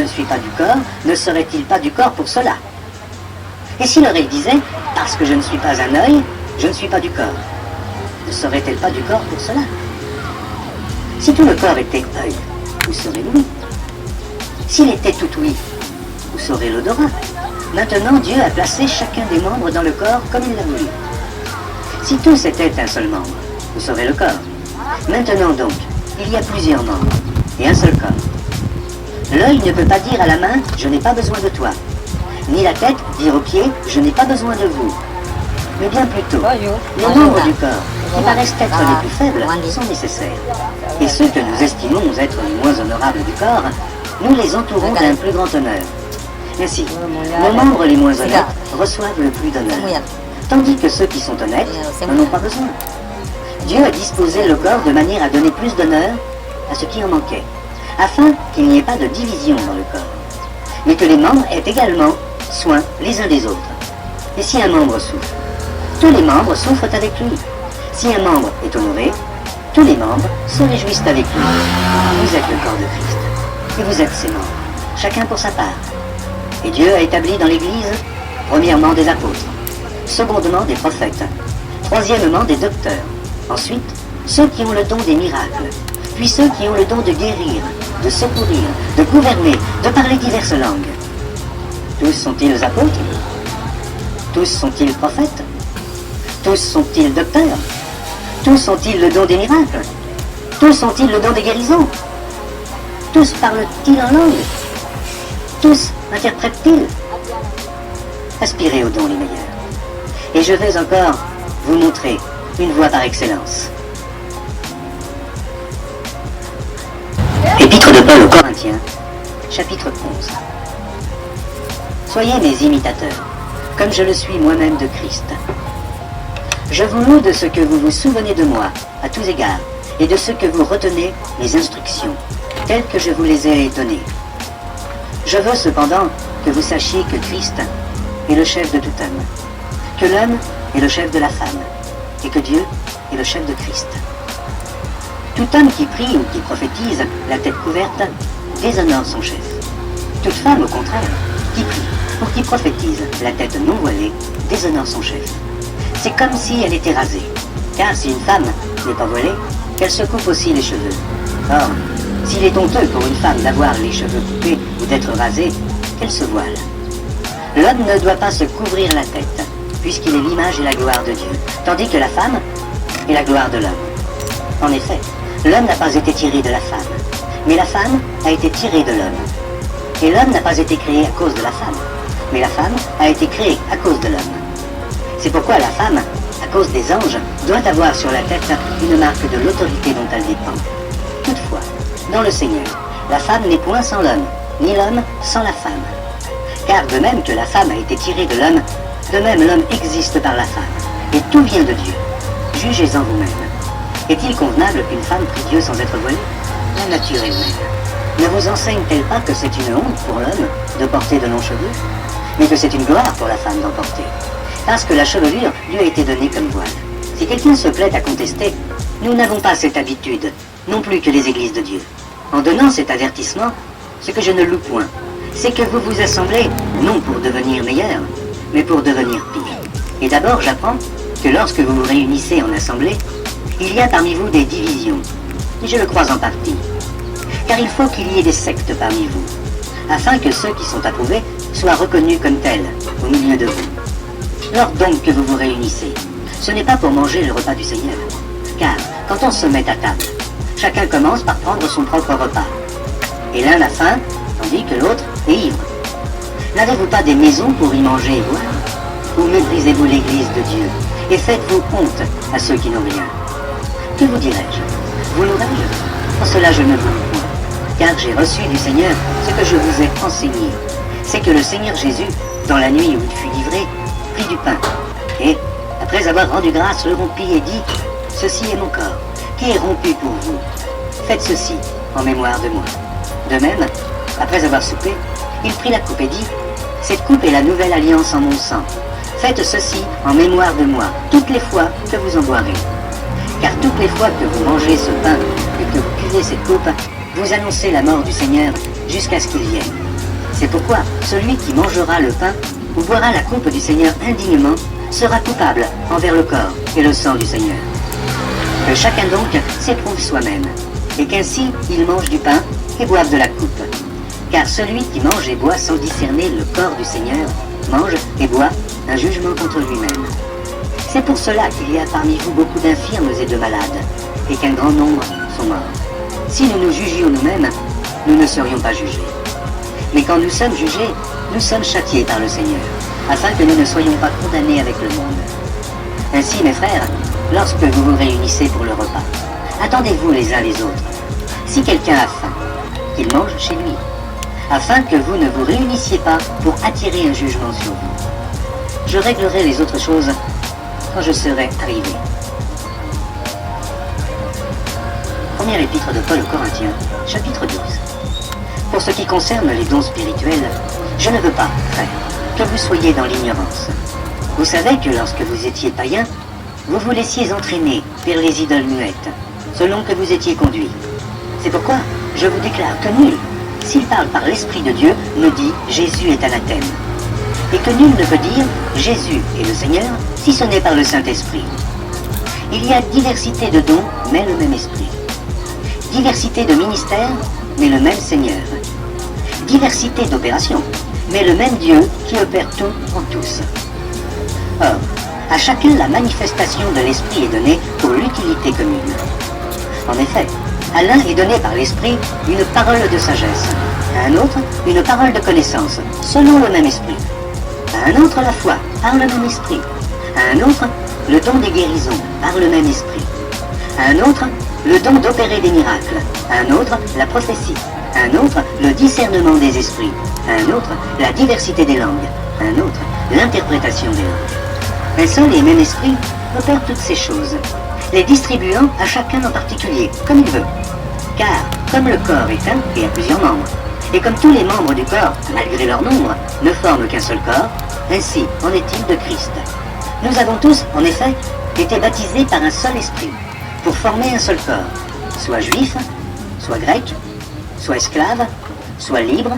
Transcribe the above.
ne suis pas du corps, ne serait-il pas du corps pour cela? Et si l'oreille disait, parce que je ne suis pas un œil, je ne suis pas du corps, ne serait-elle pas du corps pour cela? Si tout le corps était œil, où serait l'ouïe? S'il était tout ouïe, où serait l'odorat? Maintenant, Dieu a placé chacun des membres dans le corps comme il l'a voulu. Si tous étaient un seul membre, où serait le corps? Maintenant donc, il y a plusieurs membres et un seul corps. L'œil ne peut pas dire à la main « je n'ai pas besoin de toi », ni la tête dire aux pieds « je n'ai pas besoin de vous ». Mais bien plutôt, les membres du corps, qui paraissent être les plus faibles, sont nécessaires. Et ceux que nous estimons être les moins honorables du corps, nous les entourons d'un plus grand honneur. Ainsi, nos membres les moins honnêtes reçoivent le plus d'honneur, tandis que ceux qui sont honnêtes n'en ont pas besoin. Dieu a disposé le corps de manière à donner plus d'honneur à ce qui en manquait, afin qu'il n'y ait pas de division dans le corps, mais que les membres aient également soin les uns des autres. Et si un membre souffre, tous les membres souffrent avec lui. Si un membre est honoré, tous les membres se réjouissent avec lui. Vous êtes le corps de Christ, et vous êtes ses membres, chacun pour sa part. Et Dieu a établi dans l'Église, premièrement des apôtres, secondement des prophètes, troisièmement des docteurs, ensuite ceux qui ont le don des miracles, puis ceux qui ont le don de guérir, de secourir, de gouverner, de parler diverses langues. Tous sont-ils apôtres? Tous sont-ils prophètes? Tous sont-ils docteurs? Tous ont-ils le don des miracles? Tous ont-ils le don des guérisons? Tous parlent-ils en langue? Tous interprètent-ils? Aspirez aux dons les meilleurs. Et je vais encore vous montrer une voie par excellence. Épître de Paul aux Corinthiens, chapitre 11. Soyez mes imitateurs, comme je le suis moi-même de Christ. Je vous loue de ce que vous vous souvenez de moi, à tous égards, et de ce que vous retenez mes instructions, telles que je vous les ai données. Je veux cependant que vous sachiez que Christ est le chef de tout homme, que l'homme est le chef de la femme, et que Dieu est le chef de Christ. Tout homme qui prie ou qui prophétise la tête couverte déshonore son chef. Toute femme, au contraire, qui prie ou qui prophétise la tête non voilée déshonore son chef. C'est comme si elle était rasée, car si une femme n'est pas voilée, qu'elle se coupe aussi les cheveux. Or, s'il est honteux pour une femme d'avoir les cheveux coupés ou d'être rasée, qu'elle se voile. L'homme ne doit pas se couvrir la tête, puisqu'il est l'image et la gloire de Dieu, tandis que la femme est la gloire de l'homme. En effet, l'homme n'a pas été tiré de la femme, mais la femme a été tirée de l'homme. Et l'homme n'a pas été créé à cause de la femme, mais la femme a été créée à cause de l'homme. C'est pourquoi la femme, à cause des anges, doit avoir sur la tête une marque de l'autorité dont elle dépend. Toutefois, dans le Seigneur, la femme n'est point sans l'homme, ni l'homme sans la femme. Car de même que la femme a été tirée de l'homme, de même l'homme existe par la femme, et tout vient de Dieu. Jugez-en vous-même. Est-il convenable qu'une femme prie Dieu sans être voilée? La nature elle-même ne vous enseigne-t-elle pas que c'est une honte pour l'homme de porter de longs cheveux, mais que c'est une gloire pour la femme d'en porter? Parce que la chevelure lui a été donnée comme voile. Si quelqu'un se plaît à contester, nous n'avons pas cette habitude, non plus que les églises de Dieu. En donnant cet avertissement, ce que je ne loue point, c'est que vous vous assemblez, non pour devenir meilleur, mais pour devenir pire. Et d'abord, j'apprends que lorsque vous vous réunissez en assemblée, il y a parmi vous des divisions. Et je le crois en partie. Car il faut qu'il y ait des sectes parmi vous, afin que ceux qui sont approuvés soient reconnus comme tels au milieu de vous. Lors donc que vous vous réunissez, ce n'est pas pour manger le repas du Seigneur. Car quand on se met à table, chacun commence par prendre son propre repas. Et l'un a faim, tandis que l'autre est ivre. N'avez-vous pas des maisons pour y manger et boire? Ou méprisez-vous l'Église de Dieu et faites-vous honte à ceux qui n'ont rien? Que vous dirais-je? Vous louerai-je? En cela je ne vous loue point, car j'ai reçu du Seigneur ce que je vous ai enseigné. C'est que le Seigneur Jésus, dans la nuit où il fut livré, prit du pain, et, après avoir rendu grâce, le rompit et dit, « Ceci est mon corps, qui est rompu pour vous. Faites ceci en mémoire de moi. » De même, après avoir soupé, il prit la coupe et dit, « Cette coupe est la nouvelle alliance en mon sang. Faites ceci en mémoire de moi, toutes les fois que vous en boirez. Car toutes les fois que vous mangez ce pain et que vous buvez cette coupe, vous annoncez la mort du Seigneur jusqu'à ce qu'il vienne. C'est pourquoi celui qui mangera le pain ou boira la coupe du Seigneur indignement sera coupable envers le corps et le sang du Seigneur. Que chacun donc s'éprouve soi-même, et qu'ainsi il mange du pain et boive de la coupe. Car celui qui mange et boit sans discerner le corps du Seigneur mange et boit un jugement contre lui-même. C'est pour cela qu'il y a parmi vous beaucoup d'infirmes et de malades, et qu'un grand nombre sont morts. Si nous nous jugions nous-mêmes, nous ne serions pas jugés. Mais quand nous sommes jugés, nous sommes châtiés par le Seigneur, afin que nous ne soyons pas condamnés avec le monde. Ainsi, mes frères, lorsque vous vous réunissez pour le repas, attendez-vous les uns les autres. Si quelqu'un a faim, qu'il mange chez lui, afin que vous ne vous réunissiez pas pour attirer un jugement sur vous. Je réglerai les autres choses quand je serai arrivé. Première épître de Paul aux Corinthiens, chapitre 12. Pour ce qui concerne les dons spirituels, je ne veux pas, frères, que vous soyez dans l'ignorance. Vous savez que lorsque vous étiez païens, vous vous laissiez entraîner vers les idoles muettes, selon que vous étiez conduits. C'est pourquoi je vous déclare que nul, s'il parle par l'Esprit de Dieu, ne dit « Jésus est anathème ». Et que nul ne peut dire « Jésus est le Seigneur » si ce n'est par le Saint-Esprit. Il y a diversité de dons, mais le même Esprit. Diversité de ministères, mais le même Seigneur. Diversité d'opérations, mais le même Dieu qui opère tout en tous. Or, à chacun la manifestation de l'Esprit est donnée pour l'utilité commune. En effet, à l'un est donné par l'Esprit une parole de sagesse, à un autre une parole de connaissance, selon le même Esprit, à un autre la foi, par le même Esprit, à un autre le don des guérisons, par le même Esprit, à un autre le don d'opérer des miracles, à un autre la prophétie, à un autre le discernement des esprits, à un autre la diversité des langues, à un autre l'interprétation des langues. Un seul et même Esprit opère toutes ces choses, les distribuant à chacun en particulier, comme il veut. Car, comme le corps est un et a plusieurs membres, et comme tous les membres du corps, malgré leur nombre, ne forment qu'un seul corps, ainsi en est-il de Christ. Nous avons tous, en effet, été baptisés par un seul esprit, pour former un seul corps, soit juif, soit grec, soit esclave, soit libre,